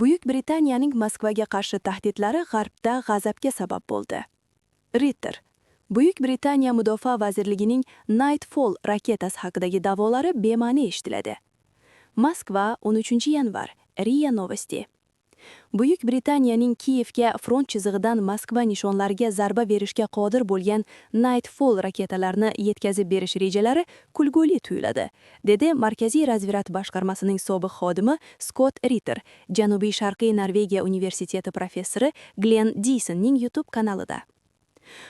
Buyuk Britaniyaning Moskvaga qarshi tahdidlari G'arbda g'azabga sabab bo'ldi. Ritter. Buyuk Britaniya Mudofaa vazirligining Nightfall raketasi haqidagi da'volari bema'ni eshitiladi. Moskva, 13 yanvar. RIA Novosti. Buyuk Britaniyaning Kiyevga front chizig'idan Moskva nishonlariga zarba berishga qodir bo'lgan Nightfall raketalarini yetkazib berish rejalari kulguli tuyuladi, dedi Markaziy razvedka boshqarmasining sobiq xodimi Scott Ritter, Janubiy-Sharqiy Norvegiya universiteti professori Glenn Deasonning YouTube kanalida.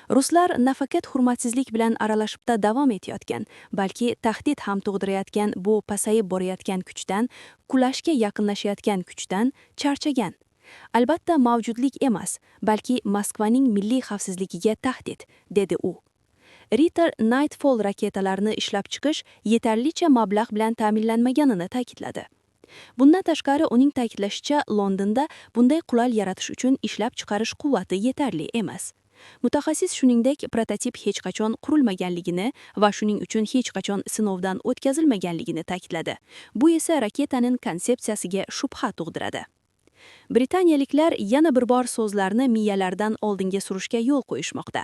Ruslar nafaqat hurmatsizlik bilan aralashibda davom etayotgan, balki tahdid ham tug'dirayotgan bu pasayib borayotgan kuchdan, qulashga yaqinlashayotgan kuchdan charchagan. Albatta mavjudlik emas, balki Moskvaning milliy xavfsizligiga tahdid, dedi u. Ritter Nightfall raketalarini ishlab chiqish yetarlicha mablag' bilan ta'minlanmaganini ta'kidladi. Bundan tashqari uning ta'kidlashicha, Londonda bunday qulal yaratish uchun ishlab chiqarish quvvati yetarli emas. Mutaxassis shuningdek, prototip hech qachon qurilmaganligini va shuning uchun hech qachon sinovdan o'tkazilmaganligini ta'kidladi. Bu esa raketaning konsepsiyasiga shubha tug'diradi. Britaniyaliklar yana bir bor so'zlarni miyalaridan oldinga surishga yo'l qo'yishmoqda.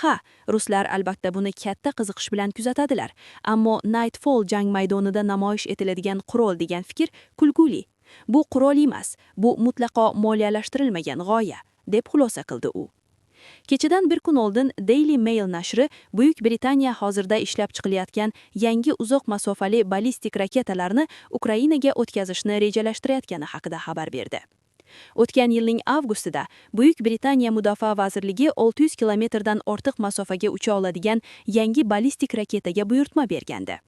Ha, ruslar albatta buni katta qiziqish bilan kuzatadilar, ammo Nightfall jang maydonida namoyish etiladigan qurol degan fikr kulguli. Bu qurol emas, bu mutlaqo moliyalashtirilmagan g'oya, deb xulosa qildi u. Kechadan bir kun oldin Daily Mail nashri Buyuk Britaniya hozirda ishlab chiqilayotgan yangi uzoq masofali ballistik raketalarni Ukrainaga o'tkazishni rejalashtirayotgani haqida xabar berdi. O'tgan yilning avgustida Buyuk Britaniya Mudofaa vazirligi 600 kilometrdan ortiq masofaga ucha oladigan yangi ballistik raketaga buyurtma bergandi.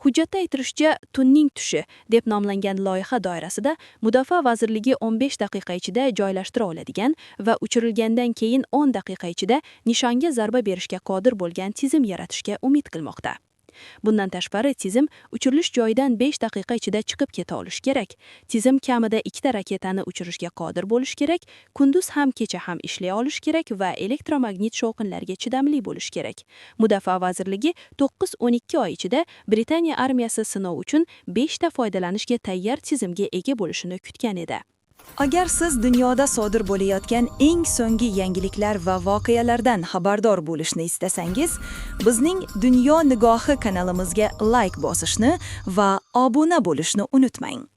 Hujjatda aytilishicha, tunning tushi deb nomlangan loyiha doirasida Mudofaa vazirligi 15 daqiqa ichida joylashtira oladigan va uchirilgandan keyin 10 daqiqa ichida nishonga zarba berishga qodir bo'lgan tizim yaratishga umid qilmoqda. Bundan tashqari tizim uchirilish joyidan 5 daqiqa ichida chiqib keta olishi kerak. Tizim kamida 2 raketani uchirishga qodir bo'lishi kerak, kunduz ham kecha ham ishlay olishi kerak va elektromagnit shovqinlarga chidamli bo'lishi kerak. Mudofaa vazirligi 9-12 oy ichida Britaniya armiyasi sinov uchun 5 ta foydalanishga tayyor tizimga ega bo'lishini kutgan edi. Agar siz dunyoda sodir bo'layotgan eng so'nggi yangiliklar va voqealardan xabardor bo'lishni istasangiz, bizning Dunyo nigohi kanalimizga like bosishni va obuna bo'lishni unutmang.